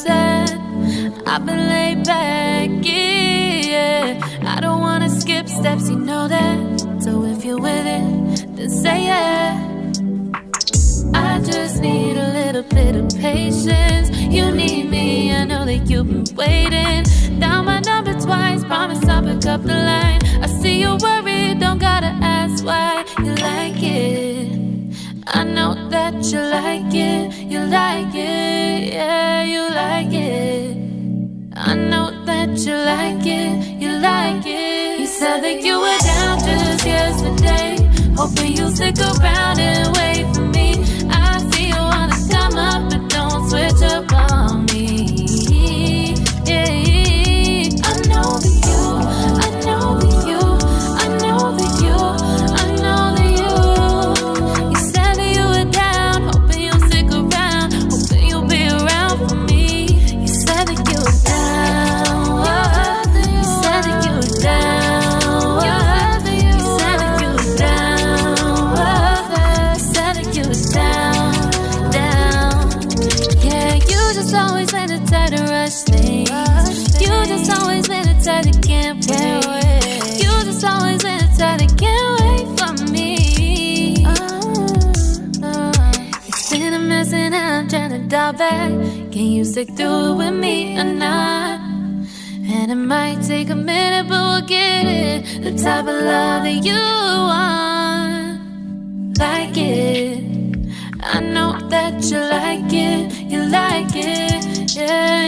upset. I've been laid back, yeah. I don't wanna skip steps, you know that. So if you're with it, then say yeah. I just need a little bit of patience. You need me, I know that you've been waiting. Down my number twice, promise I'll pick up the line. I see you're worried, don't gotta ask why. You like it, I know that you like it. You like it, yeah, you like it. I know that you like it, you like it. You said that you were down just yesterday, hoping you'll stick around and wait for me. I see you wanna come up, but don't switch up on me. Yeah, I know that you, I know that you, I know that you, I know that you. You said that you were down, hoping you'll stick around, hoping you'll be around for me. You said that you were down, you said that you were down, you said that you were down, you said that you were down, down. Yeah, you just always been the type to rush things. You just always been the type that can't wait. You just always been the type that can't wait for me. It's been a mess and I'm trying to dial back. Can you stick through it with me or not? And it might take a minute, but we'll get it. The type of love that you want. Like it, I know that you like it. You like it, yeah.